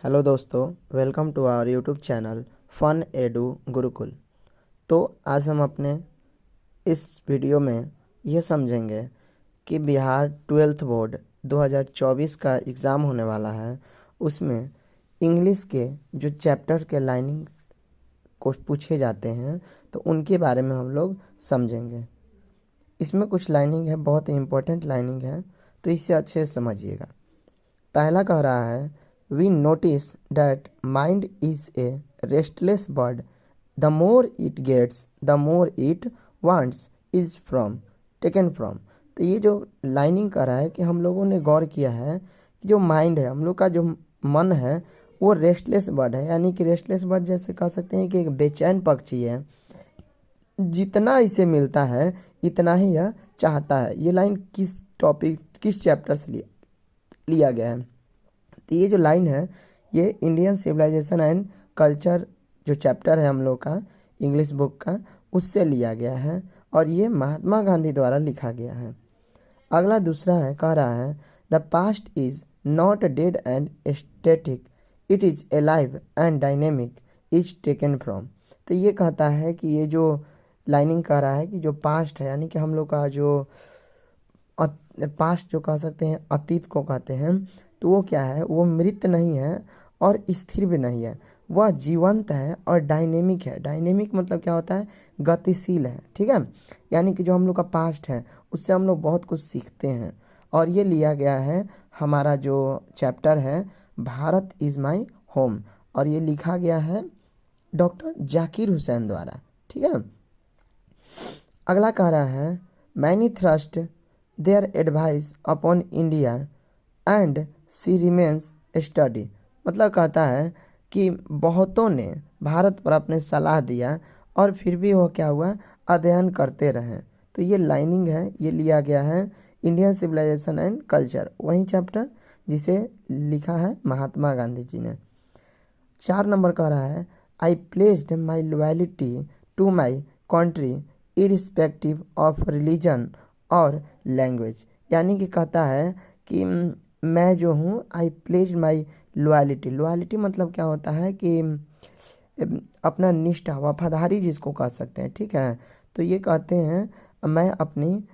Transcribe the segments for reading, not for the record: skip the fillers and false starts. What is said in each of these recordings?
Hello दोस्तों, welcome to our YouTube channel Fun Edu Gurukul. तो आज हम अपने इस वीडियो में यह समझेंगे कि बिहार 12th बोर्ड 2024 का एग्ज़ाम होने वाला है। उसमें इंग्लिश के जो चैप्टर के लाइनिंग को पूछे जाते हैं तो उनके बारे में हम लोग समझेंगे। इसमें कुछ लाइनिंग है, बहुत ही इम्पोर्टेंट लाइनिंग है, तो इसे अच्छे से समझिएगा। पहला कह रहा है, we notice that mind is a restless bird, the more it gets the more it wants is from taken from. तो ये जो लाइनिंग कर रहा है कि हम लोगों ने गौर किया है कि जो माइंड है, हम लोग का जो मन है, वो रेस्टलेस बर्ड है। यानी कि रेस्टलेस बर्ड जैसे कह सकते हैं कि एक बेचैन पक्षी है, जितना इसे मिलता है इतना ही यह चाहता है। ये लाइन किस टॉपिक, किस चैप्टर से लिया गया है? तो ये जो लाइन है ये इंडियन सिविलाइजेशन एंड कल्चर जो चैप्टर है हम लोग का इंग्लिश बुक का, उससे लिया गया है और ये महात्मा गांधी द्वारा लिखा गया है। अगला दूसरा है, कह रहा है, the past is not dead and static, it is alive and dynamic, is taken from. तो ये कहता है कि ये जो लाइनिंग कह रहा है कि जो पास्ट है, यानी कि हम लोग का जो पास्ट जो कह सकते हैं, अतीत को कहते हैं, तो वो क्या है, वो मृत नहीं है और स्थिर भी नहीं है, वह जीवंत है और डायनेमिक है। डायनेमिक मतलब क्या होता है? गतिशील है। ठीक है, यानी कि जो हम लोग का पास्ट है उससे हम लोग बहुत कुछ सीखते हैं। और ये लिया गया है हमारा जो चैप्टर है भारत इज़ माई होम, और ये लिखा गया है डॉक्टर जाकिर हुसैन द्वारा। ठीक है, अगला कह रहा है, many thrust their advice upon India and see remains study. मतलब कहता है कि बहुतों ने भारत पर अपने सलाह दिया और फिर भी वो क्या हुआ, अध्ययन करते रहे। तो ये लाइनिंग है, ये लिया गया है इंडियन सिविलाइजेशन एंड कल्चर, वही चैप्टर जिसे लिखा है महात्मा गांधी जी ने। 4 नंबर कह रहा है, I placed my loyalty to my country irrespective of religion और लैंग्वेज। यानी कि कहता है कि मैं जो हूँ, I pledge my loyalty. Loyalty मतलब क्या होता है कि अपना निष्ठा, वफादारी जिसको कह सकते हैं। ठीक है, तो ये कहते हैं मैं अपनी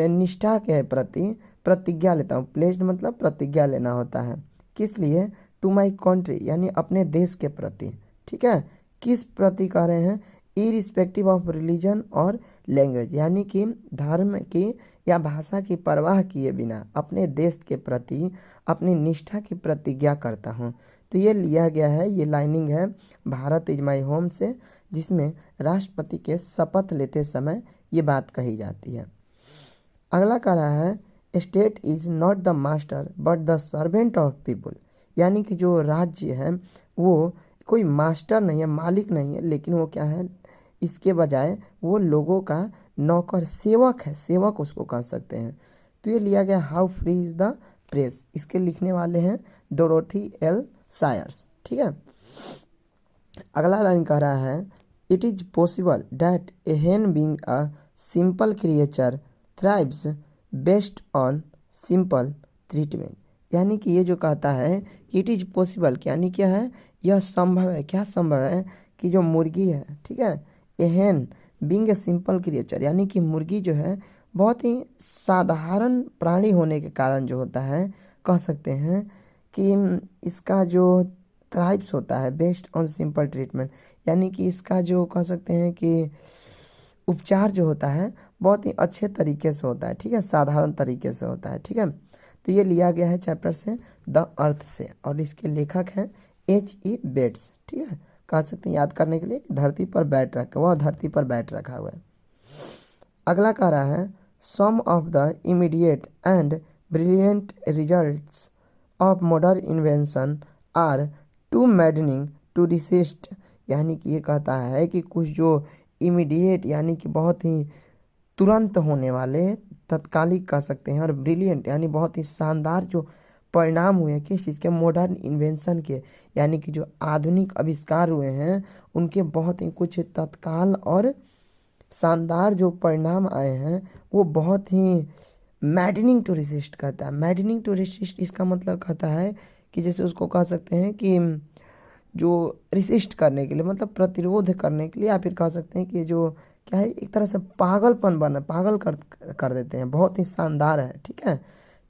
निष्ठा के प्रति प्रतिज्ञा लेता हूँ। प्लेज्ड मतलब प्रतिज्ञा लेना होता है, किस लिए? टू माई कंट्री, यानी अपने देश के प्रति। ठीक है, किस प्रति कह रहे हैं? इरिस्पेक्टिव ऑफ रिलीजन और लैंग्वेज, यानी कि धर्म की या भाषा की परवाह किए बिना अपने देश के प्रति अपनी निष्ठा की प्रतिज्ञा करता हूँ। तो ये लिया गया है, ये लाइनिंग है भारत इज माई होम से, जिसमें राष्ट्रपति के शपथ लेते समय ये बात कही जाती है। अगला कह रहा है, state is not the master but the servant of people. यानी कि जो राज्य है वो कोई मास्टर नहीं है, मालिक नहीं है, लेकिन वो क्या है, इसके बजाय वो लोगों का नौकर, सेवक है, सेवक उसको कह सकते हैं। तो ये लिया गया how free is the press, इसके लिखने वाले हैं डोरोथी एल सायर्स। ठीक है, अगला लाइन कह रहा है, इट इज पॉसिबल डैट ए हेन being a simple creature thrives based on simple treatment. यानी कि ये जो कहता है कि इट इज पॉसिबल, यानी क्या है, यह संभव है। क्या संभव है? कि जो मुर्गी है, ठीक है, ए हेन बीइंग ए सिंपल क्रिएचर, यानी कि मुर्गी जो है बहुत ही साधारण प्राणी होने के कारण जो होता है, कह सकते हैं कि इसका जो थ्राइव्स होता है बेस्ड ऑन सिंपल ट्रीटमेंट, यानी कि इसका जो कह सकते हैं कि उपचार जो होता है बहुत ही अच्छे तरीके से होता है। ठीक है, साधारण तरीके से होता है। ठीक है, तो ये लिया गया है चैप्टर से द अर्थ से, और इसके लेखक हैं H.E. बेट्स। ठीक है, कह सकते हैं याद करने के लिए, धरती पर बैठ रखा, वह धरती पर बैठ रखा हुआ है। अगला कह रहा है, some of the immediate and brilliant results of modern invention are too maddening to resist. यानी कि ये कहता है कि कुछ जो इमीडिएट यानी कि बहुत ही तुरंत होने वाले, तत्कालिक कह सकते हैं, और ब्रिलियंट यानी बहुत ही शानदार जो परिणाम हुए किस चीज़ के, मॉडर्न इन्वेंशन के, यानी कि जो आधुनिक आविष्कार हुए हैं उनके बहुत ही कुछ तत्काल और शानदार जो परिणाम आए हैं, वो बहुत ही मैडनिंग टू रेसिस्ट कहता है। मैडनिंग टू रेसिस्ट इसका मतलब कहता है कि जैसे उसको कह सकते हैं कि जो रिसिस्ट करने के लिए, मतलब प्रतिरोध करने के लिए, या फिर कह सकते हैं कि जो क्या है, एक तरह से पागलपन बना, पागल कर देते हैं। बहुत ही शानदार है, ठीक है।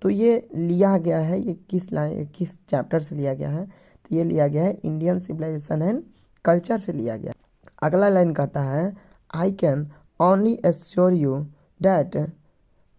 तो ये लिया गया है, ये किस चैप्टर से लिया गया है, तो ये लिया गया है इंडियन सिविलाइजेशन एंड कल्चर से लिया गया। अगला लाइन कहता है, I can only assure you that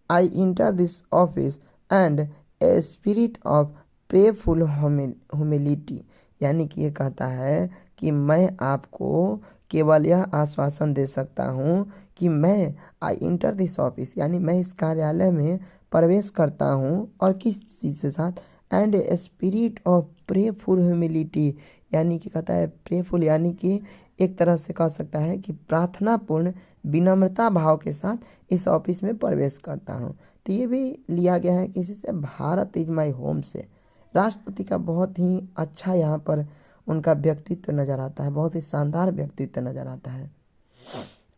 I enter this office and a spirit of prayerful humility, यानी कि ये कहता है कि मैं आपको केवल यह आश्वासन दे सकता हूँ कि मैं आई इंटर दिस ऑफिस, यानी मैं इस कार्यालय में प्रवेश करता हूँ, और किस चीज़ के साथ, and a spirit of prayerful humility, यानी कि कहता है प्रेफुल, यानी कि एक तरह से कह सकता है कि प्रार्थनापूर्ण विनम्रता भाव के साथ इस ऑफिस में प्रवेश करता हूँ। तो ये भी लिया गया है किसी से, भारत इज माई होम से। राष्ट्रपति का बहुत ही अच्छा यहाँ पर उनका व्यक्तित्व नज़र आता है, बहुत ही शानदार व्यक्तित्व नज़र आता है।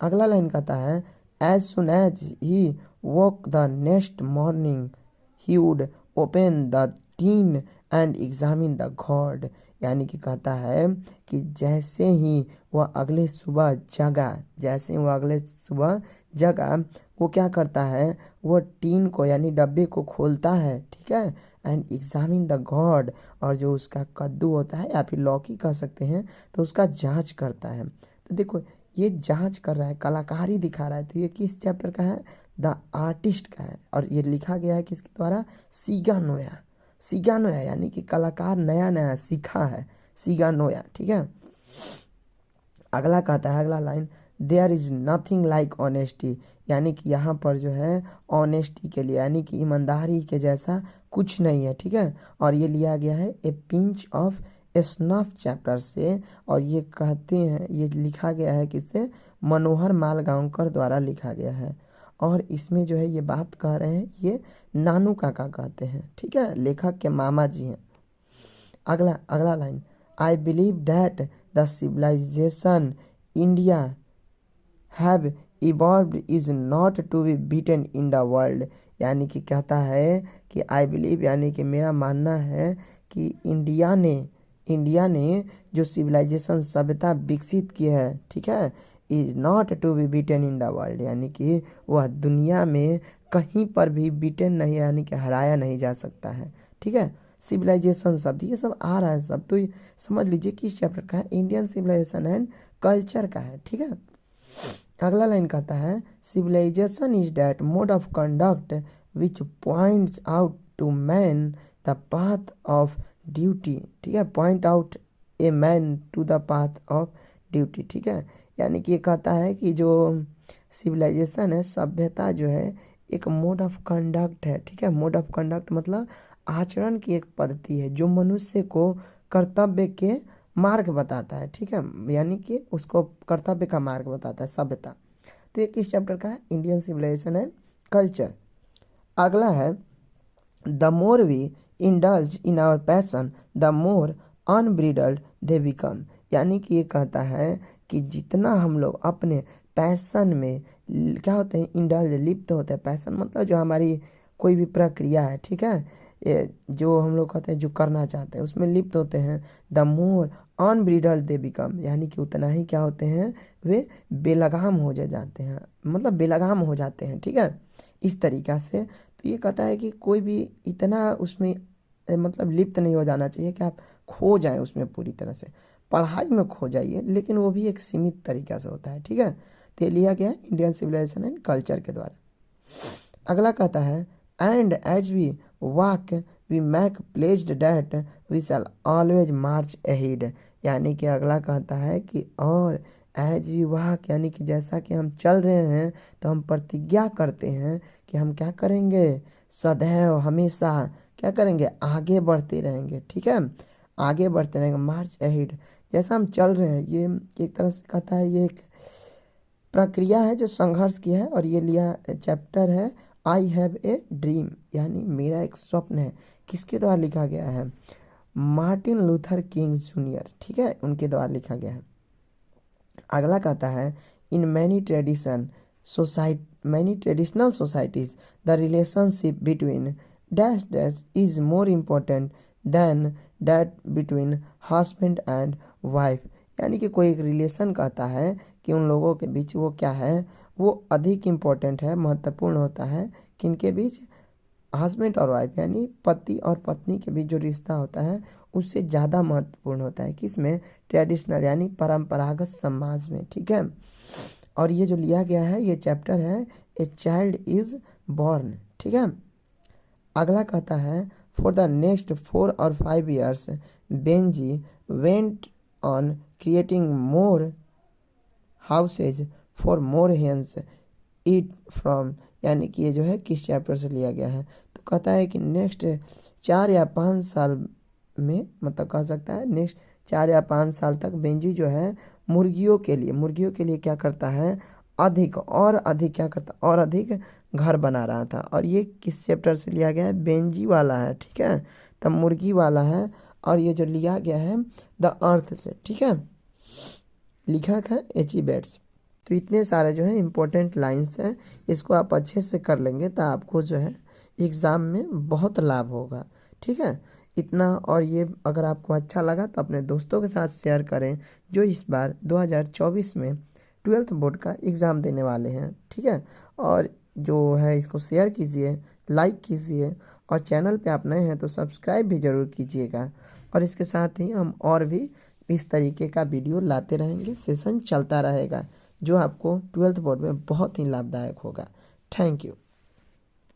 अगला लाइन कहता है, as soon as he woke the next morning he would open the tin and examine the god, यानी कि कहता है कि जैसे ही वह अगले सुबह जगा, वो क्या करता है, वो टीन को यानी डब्बे को खोलता है, ठीक है, एंड एग्जामिन द गॉड, और जो उसका कद्दू होता है या फिर लौकी कह सकते हैं, तो उसका जांच करता है। तो देखो ये जांच कर रहा है, कलाकारी दिखा रहा है। तो ये किस चैप्टर का है, द आर्टिस्ट का है, और ये लिखा गया है किसके द्वारा, सीगा नोया, यानी कि कलाकार नया नया सीखा है, सीगा नोया, ठीक है। अगला कहता है, अगला line, there is nothing like honesty, यानी कि यहाँ पर जो है ऑनेस्टी के लिए, यानी कि ईमानदारी के जैसा कुछ नहीं है, ठीक है। और ये लिया गया है ए पिंच ऑफ स्नफ चैप्टर से, और ये कहते हैं, ये लिखा गया है किससे, मनोहर मालगांवकर द्वारा लिखा गया है। और इसमें जो है ये बात कह रहे हैं, ये नानू काका कहते हैं, ठीक है, लेखक के मामा जी हैं। अगला line, I believe that the civilisation India have evolved is not to be beaten in the world, यानी कि कहता है कि आई बिलीव, यानी कि मेरा मानना है कि इंडिया ने जो सिविलाइजेशन सभ्यता विकसित की है, ठीक है, is not to be beaten in the world, यानी कि वह दुनिया में कहीं पर भी बीटन नहीं, यानी कि हराया नहीं जा सकता है, ठीक है। सिविलाइजेशन शब्द ये सब आ रहा है सब, तो ये समझ लीजिए कि इस चैप्टर का है, इंडियन सिविलाइजेशन एंड कल्चर का है, ठीक है। अगला लाइन कहता है, civilisation is that mode of conduct which points out to man the path of duty, ठीक है, point out a man to the path of duty, ठीक है। यानी कि ये कहता है कि जो सिविलाइजेशन है, सभ्यता जो है, एक मोड ऑफ कंडक्ट है, ठीक है। मोड ऑफ कंडक्ट मतलब आचरण की एक पद्धति है जो मनुष्य को कर्तव्य के मार्ग बताता है, ठीक है, यानी कि उसको कर्तव्य का मार्ग बताता है सभ्यता। तो ये किस चैप्टर का है, इंडियन सिविलाइजेशन एंड कल्चर। अगला है, the more we indulge in our passion the more unbridled they become, यानी कि ये कहता है कि जितना हम लोग अपने पैशन में क्या होते हैं, इंडल्ज, लिप्त होते हैं। पैशन मतलब जो हमारी कोई भी प्रक्रिया है, ठीक है, ये जो हम लोग कहते हैं जो करना चाहते हैं उसमें लिप्त होते हैं, the more unbridled they become, यानी कि उतना ही क्या होते हैं, वे बेलगाम हो जाते हैं, मतलब बेलगाम हो जाते हैं, ठीक है, इस तरीक़ा से। तो ये कहता है कि कोई भी इतना उसमें मतलब लिप्त नहीं हो जाना चाहिए कि आप खो जाएं उसमें पूरी तरह से। पढ़ाई में खो जाइए, लेकिन वो भी एक सीमित तरीक़ा से होता है, ठीक है। तो ये लिया गया है इंडियन सिविलाइजेशन एंड कल्चर के द्वारा। अगला कहता है, and as we walk we make pledged that we shall always march ahead, यानी कि अगला कहता है कि और एज वी वॉक, यानी कि जैसा कि हम चल रहे हैं, तो हम प्रतिज्ञा करते हैं कि हम क्या करेंगे, सदैव हमेशा क्या करेंगे, आगे बढ़ते रहेंगे, ठीक है, आगे बढ़ते रहेंगे, मार्च अहेड। जैसा हम चल रहे हैं, ये एक तरह से कहता है, ये एक प्रक्रिया है जो संघर्ष की है। और ये लिया चैप्टर है, आई हैव ए ड्रीम, यानी मेरा एक स्वप्न है। किसके द्वारा लिखा गया है, मार्टिन लूथर किंग जूनियर, ठीक है, उनके द्वारा लिखा गया है। अगला कहता है, in many traditional societies the relationship between dash dash is more important then that between husband and wife, यानी कि कोई एक रिलेशन कहता है कि उन लोगों के बीच वो क्या है, वो अधिक इम्पोर्टेंट है, महत्वपूर्ण होता है किनके बीच, हस्बैंड और वाइफ यानी पति और पत्नी के बीच जो रिश्ता होता है उससे ज़्यादा महत्वपूर्ण होता है किसमें, ट्रेडिशनल यानी परंपरागत समाज में। ठीक है, और ये जो लिया गया है ये चैप्टर है ए चाइल्ड इज बॉर्न। ठीक है, अगला कहता है फॉर द नेक्स्ट 4 और 5 years Benji went on creating more houses for more hence eat from, यानी कि ये जो है किस चैप्टर से लिया गया है, तो कहता है कि नेक्स्ट 4 या 5 साल में, मतलब कह सकता है नेक्स्ट 4 या 5 साल तक बेंजी जो है मुर्गियों के लिए क्या करता है, अधिक और अधिक क्या करता, और अधिक घर बना रहा था। और ये किस चैप्टर से लिया गया है, बेंजी वाला है। ठीक है, तब मुर्गी वाला है, और ये जो लिया गया है द अर्थ से। ठीक है, लिखक है एची बेट्स। तो इतने सारे जो है इम्पोर्टेंट लाइंस हैं, इसको आप अच्छे से कर लेंगे तो आपको जो है एग्ज़ाम में बहुत लाभ होगा। ठीक है, इतना। और ये अगर आपको अच्छा लगा तो अपने दोस्तों के साथ शेयर करें जो इस बार 2024 में 12th बोर्ड का एग्ज़ाम देने वाले हैं। ठीक है, और जो है इसको शेयर कीजिए, लाइक कीजिए, और चैनल पे आप नए हैं तो सब्सक्राइब भी ज़रूर कीजिएगा। और इसके साथ ही हम और भी इस तरीके का वीडियो लाते रहेंगे, सेशन चलता रहेगा जो आपको 12th बोर्ड में बहुत ही लाभदायक होगा। Thank you.